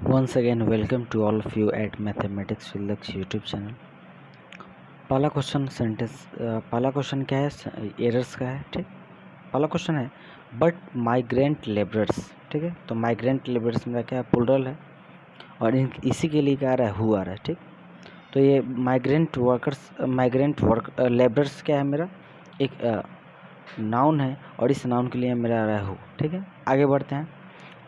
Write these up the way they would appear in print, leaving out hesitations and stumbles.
Once again, welcome to all of you at Mathematics with Lux YouTube channel. पहला question पहला question क्या है, errors का है। ठीक, पहला क्वेश्चन है बट माइग्रेंट लेबरर्स। ठीक है, तो माइग्रेंट लेबरर्स मेरा क्या है, प्लूरल है और इसी के लिए क्या आ रहा है, हु आ रहा है। ठीक, तो ये माइग्रेंट लेबरर्स क्या है, मेरा एक नाउन है और इस नाउन के लिए मेरा आ रहा है हु। ठीक है, आगे बढ़ते हैं।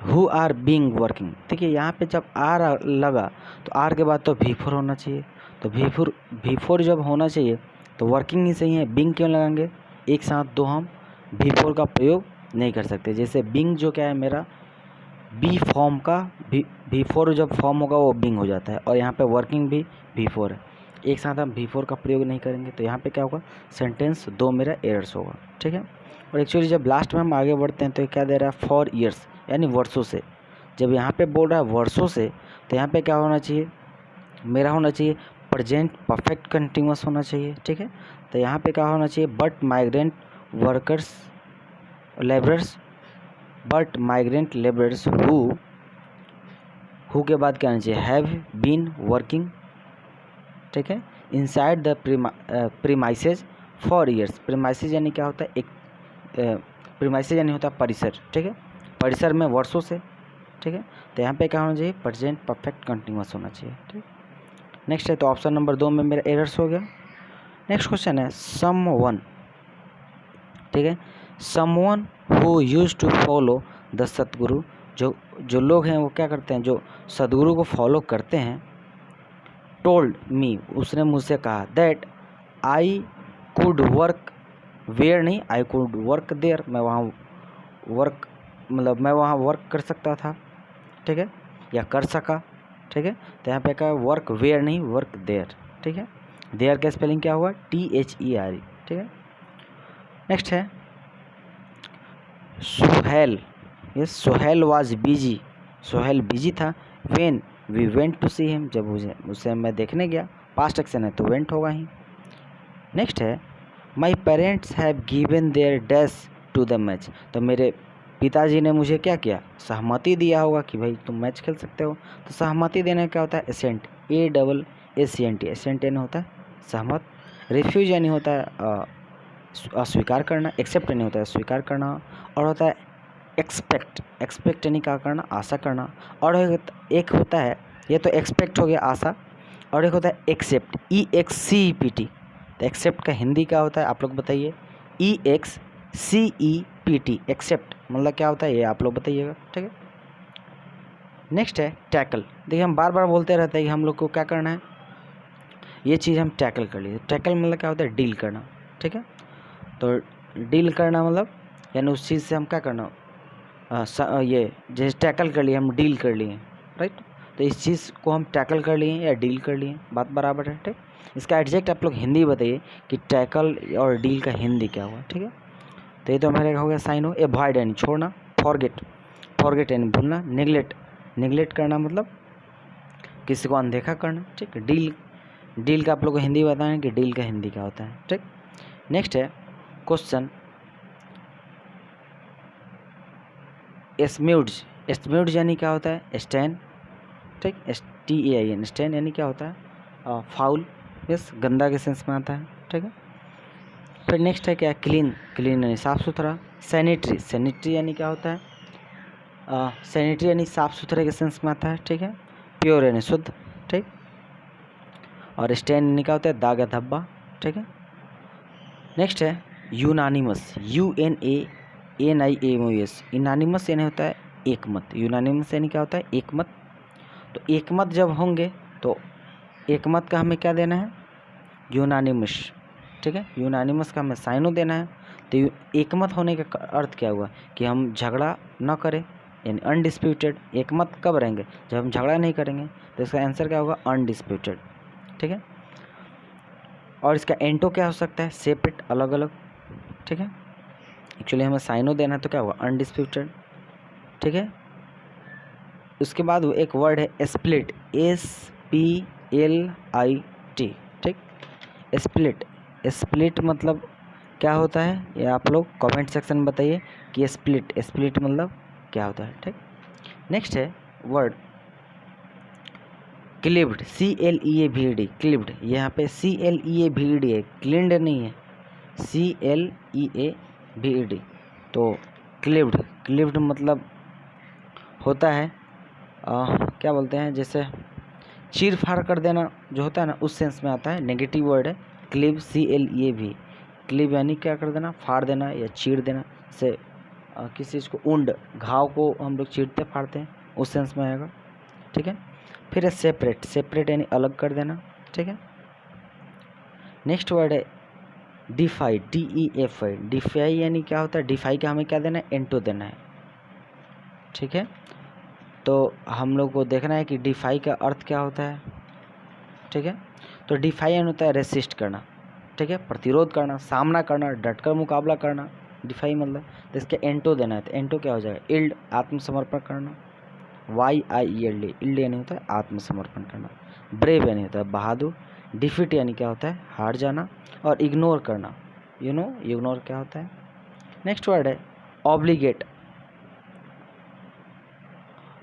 Who are being working. ठीक है, यहाँ पे जब आर लगा तो आर के बाद तो V4 होना चाहिए, तो V4 जब होना चाहिए तो वर्किंग ही सही है। बींग क्यों लगाएंगे, एक साथ दो हम V4 का प्रयोग नहीं कर सकते। जैसे बींग जो क्या है मेरा बी फॉर्म का V4 जब फॉर्म होगा वो बींग हो जाता है, और यहाँ पे वर्किंग भी V4 है, एक साथ हम V4 का प्रयोग नहीं करेंगे। तो यहाँ पे क्या होगा, सेंटेंस दो मेरा एरर्स होगा। ठीक है, और एक्चुअली जब लास्ट में हम आगे बढ़ते हैं तो क्या दे रहा है, फॉर ईयर्स यानी वर्षों से। जब यहाँ पे बोल रहा है वर्षों से तो यहाँ पे क्या होना चाहिए, मेरा होना चाहिए प्रेजेंट परफेक्ट कंटिन्यूअस होना चाहिए। ठीक है, तो यहाँ पे क्या होना चाहिए, but migrant workers labourers, but migrant labourers who के बाद क्या आना चाहिए, हैव बीन वर्किंग। ठीक है, inside the premises for years. Premises यानी क्या होता है, एक प्रीमाइसेज यानी होता है परिसर। ठीक है, परिसर में वर्षों से। ठीक है, तो यहाँ पे क्या होना चाहिए, प्रेजेंट परफेक्ट कंटिन्यूअस होना चाहिए। ठीक, नेक्स्ट है, तो ऑप्शन नंबर 2 में मेरा एरर्स हो गया। नेक्स्ट क्वेश्चन है समवन। ठीक है, someone who used to follow the Satguru. जो लोग हैं वो क्या करते हैं, जो सदगुरु को फॉलो करते हैं। टोल्ड मी, उसने मुझसे कहा, that I could work where, नहीं आई कुड वर्क देयर, मैं वहाँ वर्क मतलब मैं वहाँ वर्क कर सकता था। ठीक है, या कर सका। ठीक है, तो यहाँ पे क्या है, वर्क वेयर नहीं वर्क देयर। ठीक है, देयर का स्पेलिंग क्या हुआ, THERE। ठीक है, नेक्स्ट है सुहेल। ये Suhail was busy, Suhail busy था when we went to see him, जब उसे मैं देखने गया। पास्ट एक्शन है तो वेंट होगा ही। नेक्स्ट है my parents have given their dash to the match. तो मेरे पिताजी ने मुझे क्या किया, सहमति दिया होगा कि भाई तुम मैच खेल सकते हो। तो सहमति देने का क्या होता है, एसेंट, ASSENT। एसेंट यानी होता है सहमत, रिफ्यूज यानी होता है अस्वीकार करना, एक्सेप्ट यानी होता है स्वीकार करना, और होता है एक्सपेक्ट यानी क्या करना, आशा करना। और एक होता है, ये तो एक्सपेक्ट हो गया आशा, और एक होता है एक्सेप्ट, EXCEPT। तो एक्सेप्ट का हिंदी क्या होता है आप लोग बताइए, EXCEPT, एक्सेप्ट मतलब क्या होता है ये आप लोग बताइएगा। ठीक है, नेक्स्ट है टैकल। देखिए हम बार बार बोलते रहते हैं कि हम लोग को क्या करना है, ये चीज़ हम टैकल कर लीजिए। टैकल मतलब क्या होता है, डील करना। ठीक है, तो डील करना मतलब यानी उस चीज़ से हम क्या करना, ये जैसे टैकल कर लिए हम डील कर लिए, राइट। तो इस चीज़ को हम टैकल कर लिए या डील कर लिए, बात बराबर है। ठीक, इसका एग्जैक्ट आप लोग हिंदी बताइए कि टैकल और डील का हिंदी क्या हुआ। ठीक है, तो ये तो हमारे हो गया साइन हो। एवॉइड यानी छोड़ना, फॉरगेट यानी भूलना, निगलेक्ट करना मतलब किसी को अनदेखा करना। ठीक, डील का आप लोग को हिंदी बताएं कि डील का हिंदी क्या होता है। ठीक, नेक्स्ट है क्वेश्चन एस्म्यूड्स यानी क्या होता है, स्टैन। ठीक, STAIN, स्टैन यानी क्या होता है, फाउल, यस गंदा के सेंस में आता है। ठीक है, फिर नेक्स्ट है क्या, क्लीन यानी साफ़ सुथरा। सैनिटरी यानी क्या होता है, सैनिटरी यानी साफ़ सुथरे के सेंस में आता है। ठीक है, प्योर यानी शुद्ध। ठीक, और स्टैन यानी क्या होता है, दाग या धब्बा। ठीक है, नेक्स्ट है यूनानिमस, UNANIMOUS। यूनानिमस यानी होता है एक मत, यूनानिमस यानी क्या होता है, एक मत। तो एक मत जब होंगे तो एक मत का हमें क्या देना है, यूनानिमस। ठीक है, यूनानिमस का हमें साइनो देना है। तो एक मत होने का अर्थ क्या हुआ कि हम झगड़ा न करें, यानी अनडिस्प्यूटेड। एक मत कब रहेंगे, जब हम झगड़ा नहीं करेंगे। तो इसका आंसर क्या होगा, अनडिस्प्यूटेड। ठीक है, और इसका एंटो क्या हो सकता है, सेपरेट, अलग अलग। ठीक है, एक्चुअली हमें साइनो देना है तो क्या होगा, अनडिस्प्यूटेड। ठीक है, उसके बाद वो एक वर्ड है स्प्लिट, SPLIT। ठीक, स्प्लिट मतलब क्या होता है, ये आप लोग कमेंट सेक्शन में बताइए कि स्प्लिट मतलब क्या होता है। ठीक, नेक्स्ट है वर्ड क्लिव्ड, CLEAVED, क्लिव्ड, यहाँ पे CLEAVED है, क्लिंड नहीं है, CLEAVED। तो क्लिव्ड, क्लिव्ड मतलब होता है क्या बोलते हैं, जैसे चीर फाड़ कर देना जो होता है ना, उस सेंस में आता है। नेगेटिव वर्ड है क्लिव, CLEAV, क्लिव यानी क्या कर देना, फाड़ देना या चीर देना। से किसी चीज़ को उंड, घाव को हम लोग चीरते फाड़ते हैं, उस सेंस में आएगा, ठीक है। फिर है सेपरेट, सेपरेट यानी अलग कर देना, ठीक है। नेक्स्ट वर्ड है डिफाई, DEFI, डिफाई यानी क्या होता है, डिफाई का हमें क्या देना है, एंटो देना है, ठीक है। तो हम लोग को देखना है कि डिफाई का अर्थ क्या होता है, ठीक है। तो डिफाई यानी होता है रेसिस्ट करना, ठीक है, प्रतिरोध करना, सामना करना, डटकर मुकाबला करना, डिफाई मतलब। तो इसके एंटो देना है, तो एंटो क्या हो जाएगा, इल्ड, आत्मसमर्पण करना, YIELD, इल्ड यानी होता है आत्मसमर्पण करना। ब्रेव यानी होता है बहादुर। डिफीट यानी क्या होता है, हार जाना। और इग्नोर करना, इग्नोर क्या होता है। नेक्स्ट वर्ड है ऑब्लिगेट,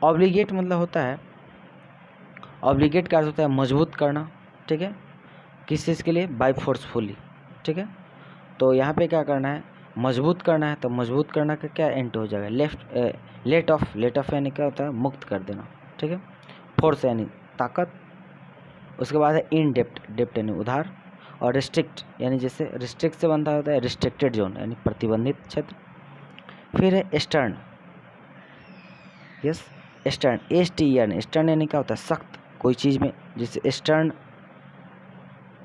ऑब्लिगेट मतलब होता है, ऑब्लिगेट का अर्थ होता है मजबूत करना, ठीक है, किस चीज़ के लिए, बाय फोर्सफुली, ठीक है। तो यहाँ पे क्या करना है, मजबूत करना है, तो मजबूत करना का क्या एंट हो जाएगा, लेट ऑफ, लेट ऑफ यानी क्या होता है, मुक्त कर देना, ठीक है। फोर्स यानी ताकत। उसके बाद है इन डेप्ट, डेप्ट यानी उधार। और रिस्ट्रिक्ट यानी जैसे रिस्ट्रिक्ट से बनता होता है रिस्ट्रिक्टेड जोन यानी प्रतिबंधित क्षेत्र। फिर है stern, yes, stern, STERN, stern यानी क्या होता है, सख्त कोई चीज़ में, जैसे स्टर्न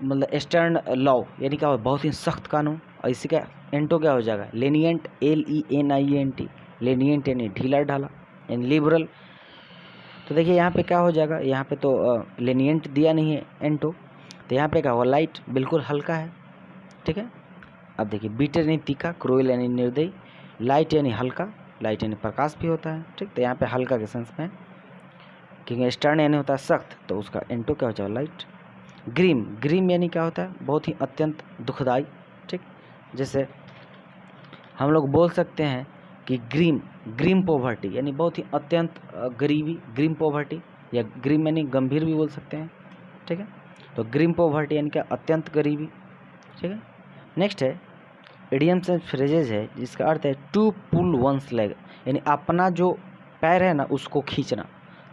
मतलब स्टर्न लॉ यानी क्या होता है, बहुत ही सख्त कानून। और इसी का एंटो क्या हो जाएगा, लेनियंट, LENIENT, लेनियंट यानी ढीला ढाला, यानी लिबरल। तो देखिए यहाँ पे क्या हो जाएगा, यहाँ पे तो लेनियंट दिया नहीं है एंटो, तो यहाँ पे क्या होगा, लाइट, बिल्कुल हल्का है, ठीक है। अब देखिए बीटर यानी तीखा, क्रूएल यानी निर्दयी, लाइट यानी हल्का, लाइट यानी प्रकाश भी होता है, ठीक। तो यहाँ पे हल्का के सेंस में, क्योंकि स्टर्न यानी होता है सख्त, तो उसका एंटो क्या हो जाएगा, लाइट। ग्रीम, ग्रीम यानी क्या होता है, बहुत ही अत्यंत दुखदाई, ठीक। जैसे हम लोग बोल सकते हैं कि ग्रीम, ग्रीम पॉवर्टी यानी बहुत ही अत्यंत गरीबी, ग्रीम पॉवर्टी, या ग्रीम यानी गंभीर भी बोल सकते हैं, ठीक है। तो ग्रीम पॉवर्टी यानी क्या, अत्यंत गरीबी, ठीक है। नेक्स्ट है इडियम्स एंड फ्रेजेज है, जिसका अर्थ है टू पुल वंस लेग, यानी अपना जो पैर है ना उसको खींचना।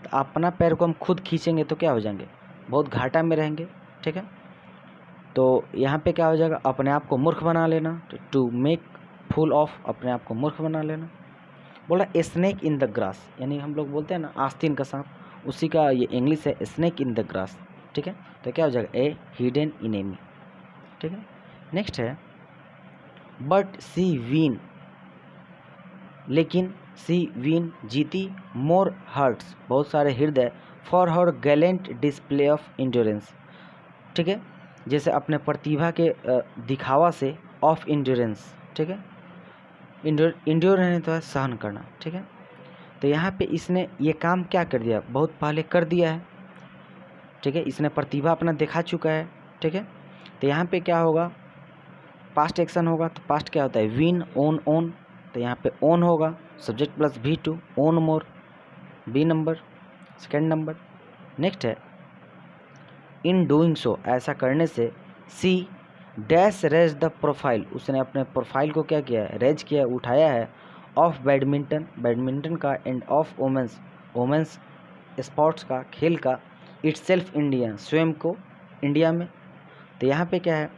तो अपना पैर को हम खुद खींचेंगे तो क्या हो जाएंगे, बहुत घाटा में रहेंगे, ठीक है। तो यहाँ पे क्या हो जाएगा, अपने आप को मूर्ख बना लेना, टू मेक फुल ऑफ, अपने आप को मूर्ख बना लेना। बोला स्नेक इन द ग्रास, यानी हम लोग बोलते हैं ना आस्तीन का सांप, उसी का ये इंग्लिश है स्नेक इन द ग्रास, ठीक है। तो क्या हो जाएगा, ए हिडन इनेमी, ठीक है। नेक्स्ट है बट सी वीन, लेकिन सी वीन जीती, मोर हार्ट्स, बहुत सारे हृदय, for her Gallant display of endurance, ठीक है। जैसे अपने प्रतिभा के दिखावा से, ऑफ इंड्योरेंस, ठीक है। इंड्योर यानी तो है सहन करना, ठीक है। तो यहाँ पे इसने ये काम क्या कर दिया, बहुत पहले कर दिया है, ठीक है। इसने प्रतिभा अपना दिखा चुका है, ठीक है। तो यहाँ पे क्या होगा, पास्ट एक्शन होगा, तो पास्ट क्या होता है, विन, ओन, ओन, तो यहाँ पे ओन होगा, subject plus V2, own more, B number, second number. Next है इन डूइंग सो, ऐसा करने से, C dash raise the profile, उसने अपने प्रोफाइल को क्या किया है, रेज किया, उठाया है, ऑफ बैडमिंटन, बैडमिंटन का, and of women's, women's sports का, खेल का, इट्स सेल्फ इंडिया, स्वयं को इंडिया में। तो यहाँ पे क्या है,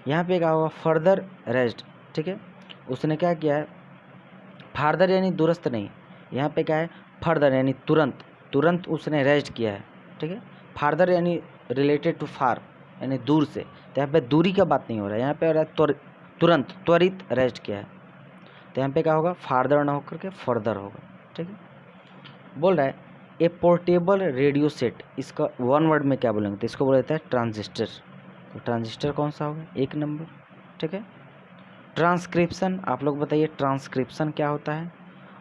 यहाँ पे क्या होगा, फर्दर रेज्ड, ठीक है। उसने क्या किया है, फार्दर यानी दुरुस्त नहीं, यहाँ पे क्या है, फर्दर यानी तुरंत, तुरंत उसने रेस्ट किया है, ठीक है। फार्दर यानी रिलेटेड टू फार यानी दूर से, तो यहाँ पे दूरी का बात नहीं हो रहा है, यहाँ पे हो रहा है तुरंत, त्वरित रेस्ट किया है। तो यहाँ पे क्या होगा, फार्दर ना होकर के फर्दर होगा, ठीक है। बोल रहा है ए पोर्टेबल रेडियो सेट, इसका वन वर्ड में क्या बोलेंगे, तो इसको बोला जाता है ट्रांजिस्टर। तो ट्रांजिस्टर कौन सा होगा, एक नंबर, ठीक है। ट्रांसक्रिप्शन, आप लोग बताइए ट्रांसक्रिप्शन क्या होता है,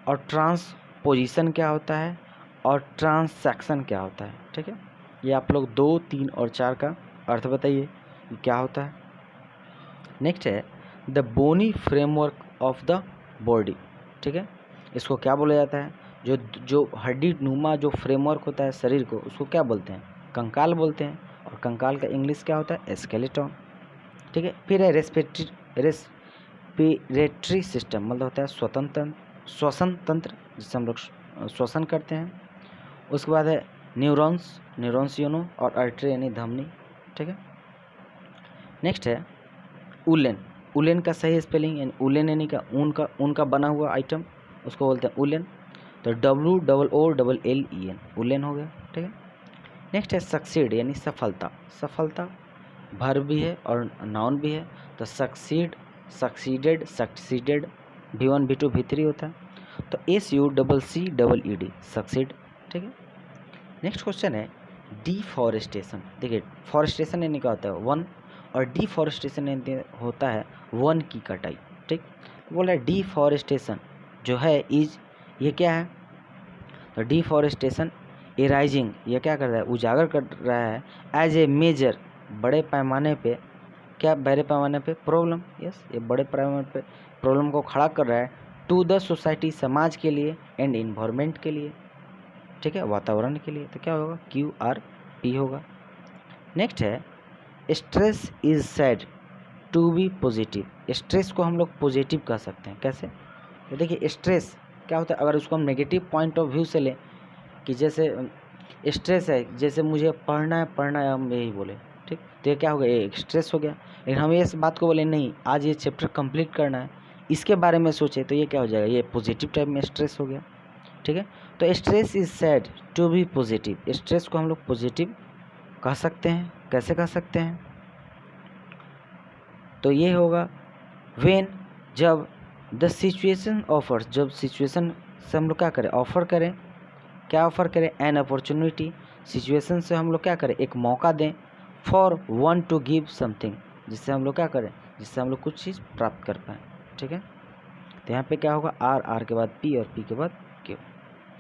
और ट्रांसपोजिशन क्या होता है, और ट्रांसैक्शन क्या होता है, ठीक है। ये आप लोग 2, 3 और 4 का अर्थ बताइए कि क्या होता है। नेक्स्ट है the bony framework of the body, ठीक है। इसको क्या बोला जाता है, जो जो हड्डी नुमा जो फ्रेमवर्क होता है शरीर को, उसको क्या बोलते हैं, कंकाल बोलते हैं, और कंकाल का इंग्लिश क्या होता है? स्केलेटन। ठीक है, फिर है रेस्पिरेटरी सिस्टम, मतलब होता है श्वसन तंत्र, जिससे हम लोग श्वसन करते हैं। उसके बाद है न्यूरॉन्स और आर्टरी यानी धमनी। ठीक है, नेक्स्ट है उलेन का सही स्पेलिंग, यानी उलेन यानी का ऊन का बना हुआ आइटम, उसको बोलते हैं उलेन। तो WOOLLEN उलेन हो गया। ठीक है, नेक्स्ट है सक्सीड यानी सफलता वर्ब भी है और नाउन भी है। तो सक्सीडेड V1 V2 V3 होता है। तो SUCCED सक्सीड। ठीक है, नेक्स्ट क्वेश्चन है डिफॉरेस्टेशन। देखिए, फॉरेस्टेशन यानी क्या होता है? वन, और डिफॉरेस्टेशन यानी होता है वन की कटाई। ठीक, बोल रहा है डिफॉरेस्टेशन जो है ये क्या है? तो डिफॉरेस्टेशन एराइजिंग, ये क्या कर रहा है? उजागर कर रहा है एज ए मेजर, बड़े पैमाने पे। क्या बड़े पैमाने पे? प्रॉब्लम। यस, ये बड़े पैमाने पे प्रॉब्लम को खड़ा कर रहा है टू द सोसाइटी, समाज के लिए, एंड इन्वायरमेंट के लिए। ठीक है, वातावरण के लिए। तो क्या होगा? QRP होगा। नेक्स्ट है stress is said to be positive. Stress को हम लोग पॉजिटिव कह सकते हैं, कैसे? तो देखिए, स्ट्रेस क्या होता है? अगर उसको हम नेगेटिव पॉइंट ऑफ व्यू से लें कि जैसे स्ट्रेस है, जैसे मुझे पढ़ना है, हम यही बोले, ठीक, तो ये क्या हो गया? ये स्ट्रेस हो गया। लेकिन हम इस बात को बोले नहीं, आज ये चैप्टर कंप्लीट करना है, इसके बारे में सोचे, तो ये क्या हो जाएगा? ये पॉजिटिव टाइप में स्ट्रेस हो गया। ठीक है, तो stress is said to be positive. Stress को हम लोग पॉजिटिव कह सकते हैं। कैसे कह सकते हैं? तो ये होगा व्हेन, जब द सिचुएशन ऑफर्स, जब सिचुएशन से हम लोग क्या करें? ऑफर करें। क्या ऑफर करें? An opportunity. सिचुएशन से हम लोग क्या करें? एक मौका दें। For one two give something, जिससे हम लोग क्या करें? जिससे हम लोग कुछ चीज़ प्राप्त कर पाएँ। ठीक है, तो यहाँ पे क्या होगा? R के बाद P और P के बाद Q।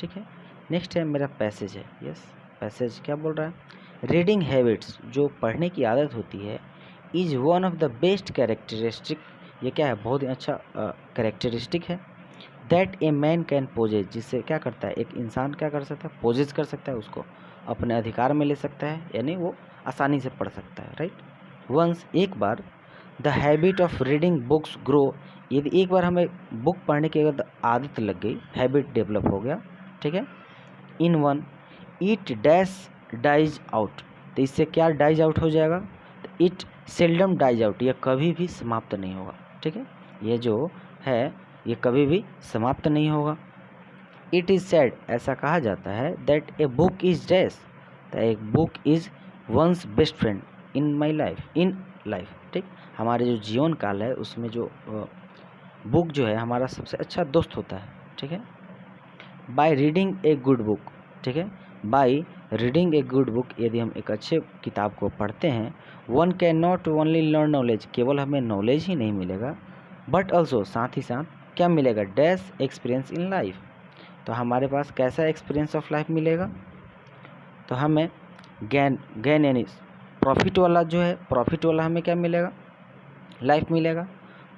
ठीक है, नेक्स्ट है मेरा पैसेज है। यस, पैसेज क्या बोल रहा है? रीडिंग हैबिट्स, जो पढ़ने की आदत होती है, is one of the best characteristic, ये क्या है? बहुत ही अच्छा कैरेक्टरिस्टिक है। That a man can possess, जिससे क्या करता है? एक इंसान क्या कर सकता है? पोजेज कर सकता है, उसको अपने अधिकार में ले सकता है, यानी वो आसानी से पढ़ सकता है। राइट, वंस, एक बार, the habit of reading books grow, यदि एक बार हमें बुक पढ़ने की अगर आदत लग गई, हैबिट डेवलप हो गया, ठीक है, in one, it dash dies out, तो इससे क्या डाइज आउट हो जाएगा? तो इट सेल्डम डाइज आउट, यह कभी भी समाप्त नहीं होगा। ठीक है, ये जो है ये कभी भी समाप्त नहीं होगा। इट इज़ सेड, ऐसा कहा जाता है, that a book is dash, तो एक book is one's best friend in my life, in life. ठीक, हमारे जो जीवन काल है उसमें जो बुक जो है हमारा सबसे अच्छा दोस्त होता है। ठीक है, by reading a good book, ठीक है, by reading a good book, यदि हम एक अच्छे किताब को पढ़ते हैं, one can not only learn knowledge, केवल हमें नॉलेज ही नहीं मिलेगा, बट ऑल्सो, साथ ही साथ क्या मिलेगा? डैश एक्सपीरियंस इन लाइफ, तो हमारे पास कैसा एक्सपीरियंस ऑफ लाइफ मिलेगा? तो हमें गैन यानी प्रॉफिट वाला जो है, प्रॉफिट वाला हमें क्या मिलेगा? लाइफ मिलेगा।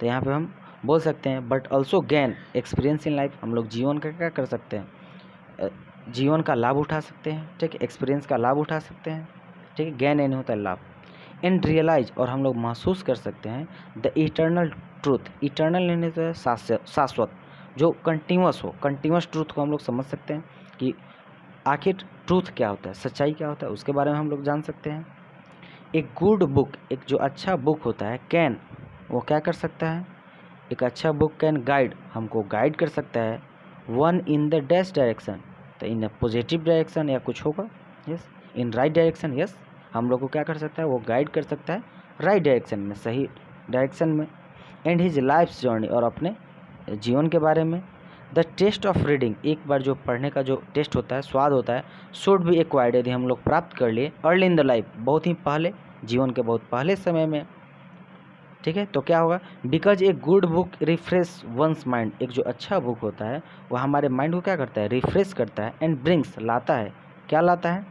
तो यहाँ पे हम बोल सकते हैं but also gain experience in life, हम लोग जीवन का क्या कर सकते हैं? जीवन का लाभ उठा सकते हैं। ठीक है, एक्सपीरियंस का लाभ उठा सकते हैं। ठीक है, गैन यानी होता है लाभ। एंड रियलाइज, और हम लोग महसूस कर सकते हैं, द इटर्नल ट्रूथ, इटर्नल यानी तो है शाश्वत, जो कंटिन्यूस हो, कंटिन्यूस ट्रूथ को हम लोग समझ सकते हैं कि आखिर ट्रूथ क्या होता है, सच्चाई क्या होता है, उसके बारे में हम लोग जान सकते हैं। एक गुड बुक, एक जो अच्छा बुक होता है, कैन, वो क्या कर सकता है? एक अच्छा बुक कैन गाइड, हमको गाइड कर सकता है, one in the dash direction, तो इन पॉजिटिव डायरेक्शन या कुछ होगा, yes, in right direction, yes, हम लोग को क्या कर सकता है? वो गाइड कर सकता है राइट डायरेक्शन में, सही डायरेक्शन में। एंड हिज लाइफ जर्नी, और अपने जीवन के बारे में। द टेस्ट ऑफ रीडिंग, एक बार जो पढ़ने का जो टेस्ट होता है, स्वाद होता है, शुड बी एक्वायर्ड, यदि हम लोग प्राप्त कर लिए अर्ली इन द लाइफ, बहुत ही पहले, जीवन के बहुत पहले समय में। ठीक है, तो क्या होगा? Because a good book refresh once mind, एक जो अच्छा बुक होता है वो हमारे माइंड को क्या करता है? रिफ्रेश करता है। एंड ब्रिंग्स, लाता है, क्या लाता है?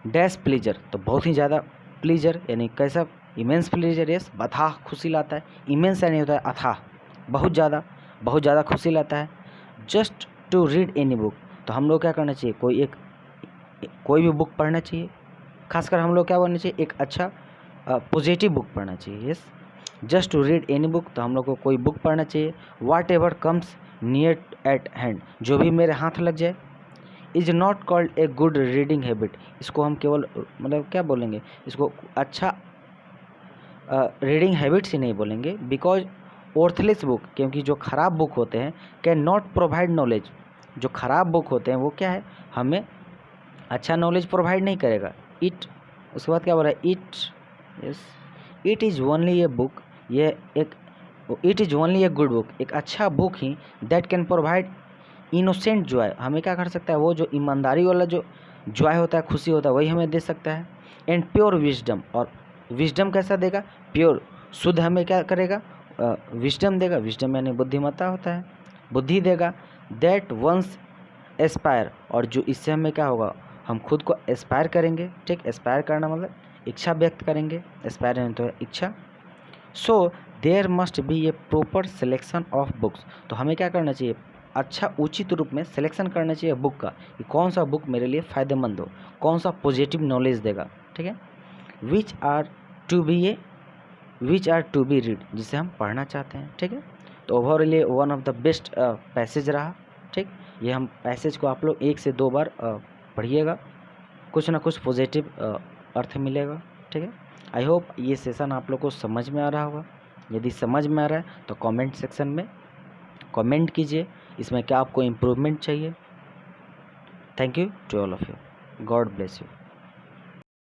डैश प्लीजर, तो बहुत ही ज़्यादा प्लीजर, यानी कैसा? इमेंस प्लीजर, यस, अथाह खुशी लाता है। इमेंस यानी होता है अथाह, बहुत ज़्यादा खुशी लाता है। Just to read any book, तो हम लोग क्या करना चाहिए? कोई एक कोई भी बुक पढ़ना चाहिए, खासकर हम लोग क्या पढ़ना चाहिए, एक अच्छा पॉजिटिव बुक पढ़ना चाहिए। Yes, just to read any book, तो हम लोग को कोई बुक पढ़ना चाहिए। Whatever comes near at hand, जो भी मेरे हाथ लग जाए। Is not called a good reading habit, इसको हम केवल मतलब क्या बोलेंगे, इसको अच्छा रीडिंग हैबिट्स ही नहीं बोलेंगे। बिकॉज वर्थलेस बुक, क्योंकि जो ख़राब बुक होते हैं, कैन नॉट प्रोवाइड नॉलेज, जो ख़राब बुक होते हैं वो क्या है, हमें अच्छा नॉलेज प्रोवाइड नहीं करेगा। इट, उसके बाद क्या बोल रहा है, yes, it is only a book, ये एक, it is only a good book, एक अच्छा book he that can provide innocent Joy, हमें क्या कर सकता है, वो जो ईमानदारी वाला जो जॉय होता है, खुशी होता है, वही हमें दे सकता है। एंड प्योर विजडम, और विजडम कैसा देगा, प्योर, शुद्ध हमें क्या करेगा, विजडम देगा। विजडम यानी बुद्धिमत्ता होता है, बुद्धि देगा। दैट वंस एस्पायर, और जो इससे हमें क्या होगा, हम खुद को एस्पायर करेंगे। ठीक, एस्पायर करना मतलब इच्छा व्यक्त करेंगे, एस्पायर यानी तो है इच्छा। So there must be a proper selection of books, तो हमें क्या करना चाहिए, अच्छा उचित रूप में सिलेक्शन करना चाहिए बुक का, कि कौन सा बुक मेरे लिए फ़ायदेमंद हो, कौन सा पॉजिटिव नॉलेज देगा। ठीक है, which are to be a, which are to be read, जिसे हम पढ़ना चाहते हैं। ठीक है, तो ओवरऑल ये one of the best passage रहा। ठीक, ये हम पैसेज को आप लोग 1 से 2 बार पढ़िएगा, कुछ ना कुछ पॉजिटिव अर्थ मिलेगा। ठीक है, आई होप ये सेशन आप लोग को समझ में आ रहा होगा। यदि समझ में आ रहा है तो कमेंट सेक्शन में कमेंट कीजिए, इसमें क्या आपको इम्प्रूवमेंट चाहिए। Thank you to all of you, God bless you.